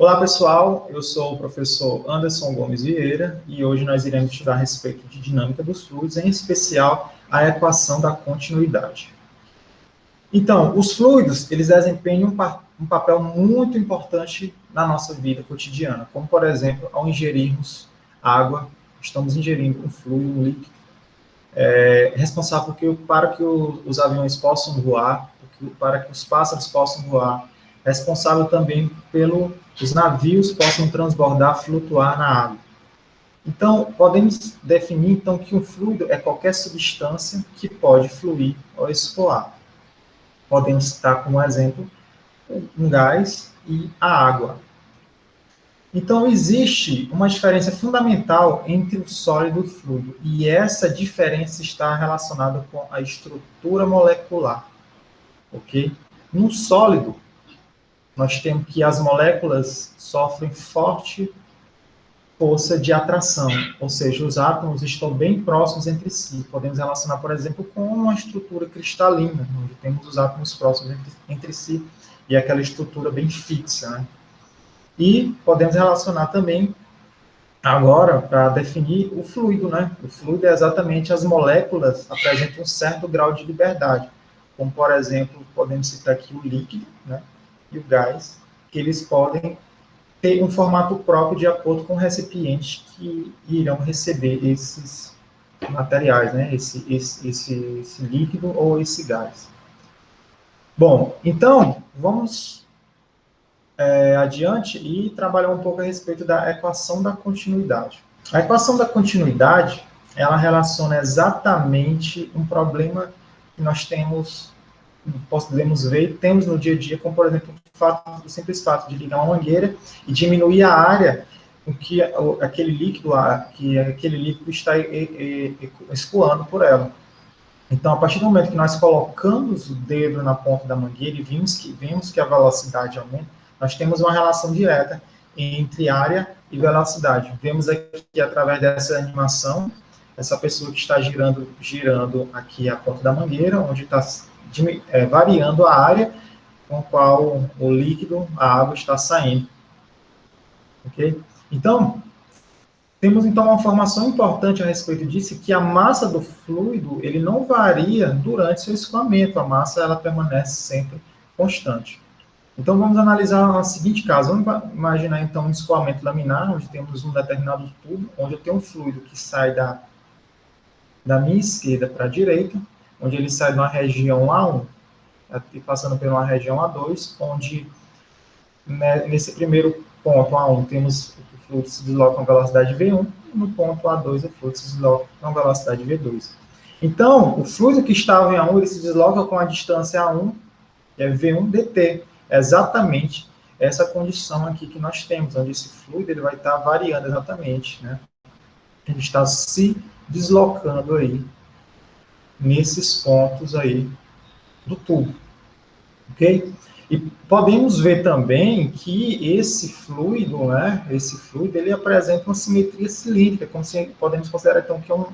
Olá, pessoal. Eu sou o professor Anderson Gomes Vieira e hoje nós iremos estudar a respeito de dinâmica dos fluidos, em especial a equação da continuidade. Então, os fluidos, eles desempenham um papel muito importante na nossa vida cotidiana, como, por exemplo, ao ingerirmos água, estamos ingerindo um fluido, um líquido, responsável para que os aviões possam voar, para que os pássaros possam voar, responsável também pelo os navios possam transbordar, flutuar na água. Então, podemos definir então que um fluido é qualquer substância que pode fluir ou escoar. Podemos citar como exemplo um gás e a água. Então, existe uma diferença fundamental entre o sólido e o fluido, e essa diferença está relacionada com a estrutura molecular, ok? No sólido, nós temos que as moléculas sofrem forte força de atração, ou seja, os átomos estão bem próximos entre si. Podemos relacionar, por exemplo, com uma estrutura cristalina, onde temos os átomos próximos entre si, e aquela estrutura bem fixa, né? E podemos relacionar também, agora, para definir o fluido, né? O fluido é exatamente as moléculas apresentam um certo grau de liberdade, como, por exemplo, podemos citar aqui o líquido, né? E o gás, que eles podem ter um formato próprio de acordo com o recipiente que irão receber esses materiais, né? Esse líquido ou esse gás. Bom, então, vamos adiante e trabalhar um pouco a respeito da equação da continuidade. A equação da continuidade, ela relaciona exatamente um problema que nós podemos ver, temos no dia a dia, como, por exemplo, o simples fato de ligar uma mangueira e diminuir a área com que aquele líquido está escoando por ela. Então, a partir do momento que nós colocamos o dedo na ponta da mangueira e vemos que a velocidade aumenta, nós temos uma relação direta entre área e velocidade. Vemos aqui, através dessa animação, essa pessoa que está girando aqui a ponta da mangueira, onde está variando a área com a qual o líquido, a água, está saindo. Ok? Então, temos então uma informação importante a respeito disso, que a massa do fluido, ele não varia durante seu escoamento, a massa ela permanece sempre constante. Então, vamos analisar o seguinte caso. Vamos imaginar, então, um escoamento laminar, onde temos um determinado tubo, onde eu tenho um fluido que sai da minha esquerda para a direita, onde ele sai de uma região A1, passando por uma região A2, onde nesse primeiro ponto A1 temos o fluido se desloca com velocidade V1, e no ponto A2 o fluido se desloca com velocidade V2. Então, o fluido que estava em A1, ele se desloca com a distância A1, que é V1 dt. É exatamente essa condição aqui que nós temos, onde esse fluido ele vai estar variando exatamente, né? Ele está se deslocando aí nesses pontos aí do tubo, ok? E podemos ver também que esse fluido, né? Esse fluido ele apresenta uma simetria cilíndrica, como se podemos considerar então que é um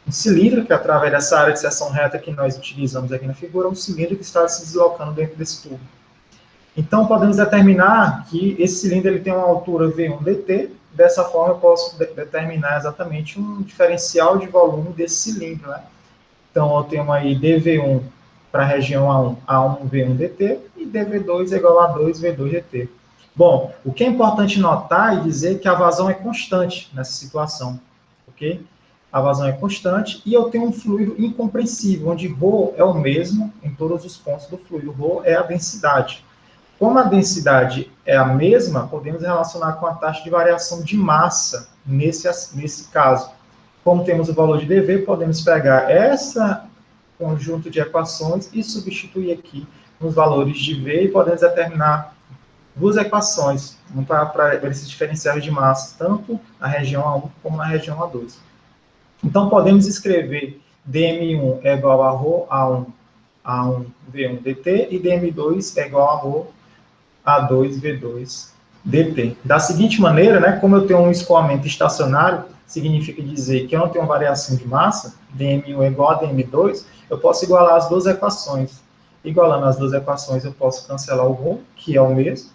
cilindro que através dessa área de seção reta que nós utilizamos aqui na figura, é um cilindro que está se deslocando dentro desse tubo. Então, podemos determinar que esse cilindro ele tem uma altura V1 dt, dessa forma eu posso determinar exatamente um diferencial de volume desse cilindro, né? Então, eu tenho aí dV1 para a região A1, A1 V1 dt, e dV2 é igual a 2 V2 dt. Bom, o que é importante notar e dizer que a vazão é constante nessa situação, ok? A vazão é constante e eu tenho um fluido incomprensível, onde ρ é o mesmo em todos os pontos do fluido. ρ é a densidade. Como a densidade é a mesma, podemos relacionar com a taxa de variação de massa nesse caso. Como temos o valor de dV, podemos pegar esse conjunto de equações e substituir aqui nos valores de V e podemos determinar duas equações para esses diferenciais de massa, tanto na região A1 como na região A2. Então, podemos escrever dm1 é igual a ρ A1 V1 dt e dm2 é igual a ρ A2 V2 dt. Da seguinte maneira, né, como eu tenho um escoamento estacionário, significa dizer que eu não tenho variação de massa, dm1 é igual a dm2, eu posso igualar as duas equações. Igualando as duas equações, eu posso cancelar o ρ, que é o mesmo,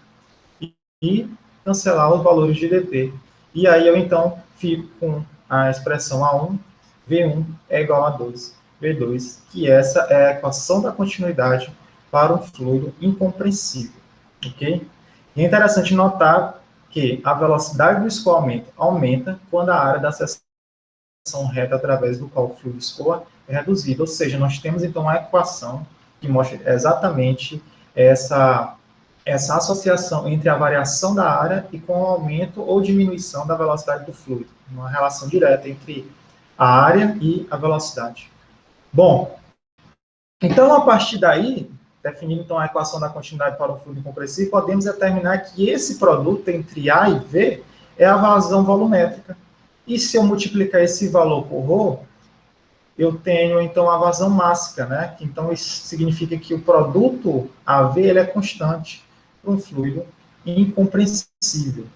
e cancelar os valores de dt. E aí eu, então, fico com a expressão A1, V1 é igual a 2, V2, que essa é a equação da continuidade para um fluido incompressível, ok? E é interessante notar que a velocidade do escoamento aumenta quando a área da seção reta através do qual o fluido escoa é reduzida, ou seja, nós temos, então, a equação que mostra exatamente essa associação entre a variação da área e com o aumento ou diminuição da velocidade do fluido, uma relação direta entre a área e a velocidade. Bom, então, a partir daí, definindo então a equação da continuidade para o fluido incompressível, podemos determinar que esse produto entre A e V é a vazão volumétrica. E se eu multiplicar esse valor por ρ, eu tenho, então, a vazão mássica, né? Então, isso significa que o produto AV ele é constante para um fluido incompressível.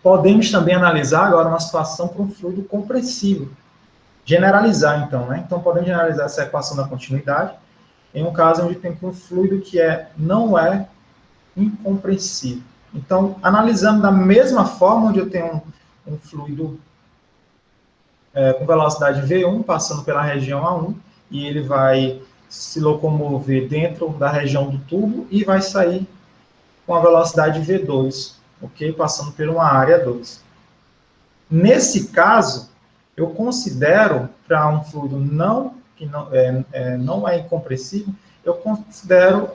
Podemos também analisar agora uma situação para um fluido compressível. Generalizar, então, né? Então, podemos generalizar essa equação da continuidade em um caso onde tem um fluido que não é incompressível. Então, analisando da mesma forma, onde eu tenho um fluido com velocidade V1, passando pela região A1, e ele vai se locomover dentro da região do tubo e vai sair com a velocidade V2, ok? Passando por uma área 2. Nesse caso, eu considero, para um fluido que não é incompressível, eu considero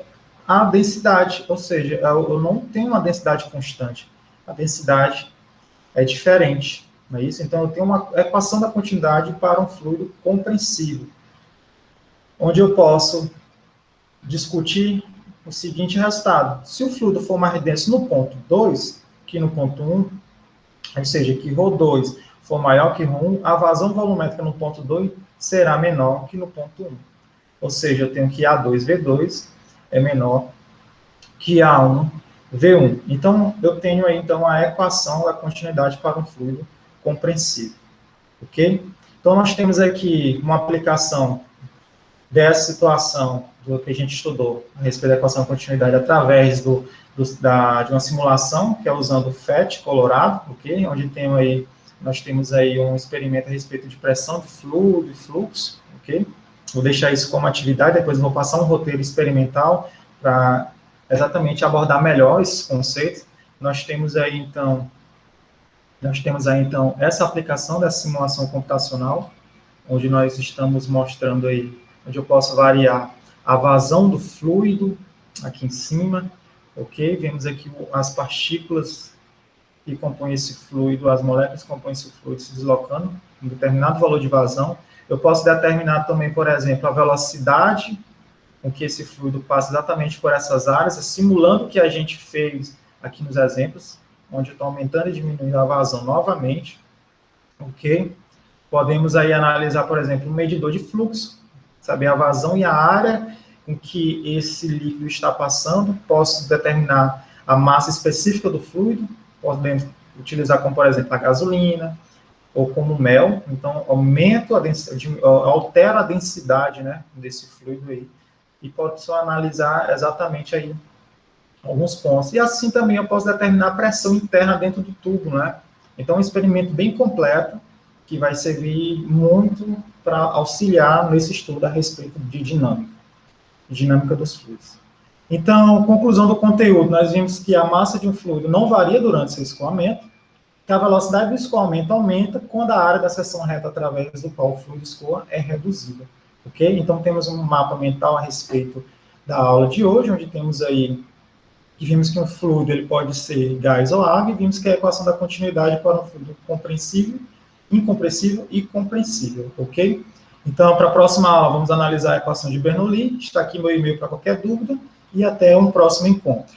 a densidade, ou seja, eu não tenho uma densidade constante. A densidade é diferente, não é isso? Então, eu tenho uma equação da continuidade para um fluido compressível, onde eu posso discutir o seguinte resultado. Se o fluido for mais denso no ponto 2 que no ponto 1, ou seja, que ρ2 for maior que ρ1, a vazão volumétrica no ponto 2 será menor que no ponto 1. Ou seja, eu tenho que A2V2 é menor que A1V1. Então, eu tenho aí, então, a equação da continuidade para um fluido compressível. Ok? Então, nós temos aqui uma aplicação dessa situação do que a gente estudou a respeito da equação da continuidade através de uma simulação, que é usando o FET colorado, ok? Onde nós temos aí um experimento a respeito de pressão de fluido e fluxo, ok? Vou deixar isso como atividade, depois vou passar um roteiro experimental para exatamente abordar melhor esses conceitos. Nós temos aí, então, essa aplicação dessa simulação computacional, onde nós estamos mostrando aí, onde eu posso variar a vazão do fluido, aqui em cima, ok? Vemos aqui as partículas que compõem esse fluido, as moléculas que compõem esse fluido se deslocando, um determinado valor de vazão. Eu posso determinar também, por exemplo, a velocidade com que esse fluido passa exatamente por essas áreas, simulando o que a gente fez aqui nos exemplos, onde eu estou aumentando e diminuindo a vazão novamente, ok? Podemos aí analisar, por exemplo, um medidor de fluxo, saber a vazão e a área em que esse líquido está passando. Posso determinar a massa específica do fluido, podemos utilizar como, por exemplo, a gasolina, ou como mel. Então, altero a densidade, né, desse fluido aí, e posso analisar exatamente aí alguns pontos. E assim também eu posso determinar a pressão interna dentro do tubo, né? Então, é um experimento bem completo, que vai servir muito para auxiliar nesse estudo a respeito de dinâmica dos fluidos. Então, conclusão do conteúdo, nós vimos que a massa de um fluido não varia durante seu escoamento, que a velocidade do escoamento aumenta quando a área da seção reta através do qual o fluido escoa é reduzida. Ok? Então, temos um mapa mental a respeito da aula de hoje, onde temos aí, que vimos que um fluido ele pode ser gás ou água, e vimos que a equação da continuidade para um fluido compressível, incompressível e compressível, ok? Então, para a próxima aula, vamos analisar a equação de Bernoulli. Está aqui meu e-mail para qualquer dúvida, e até um próximo encontro.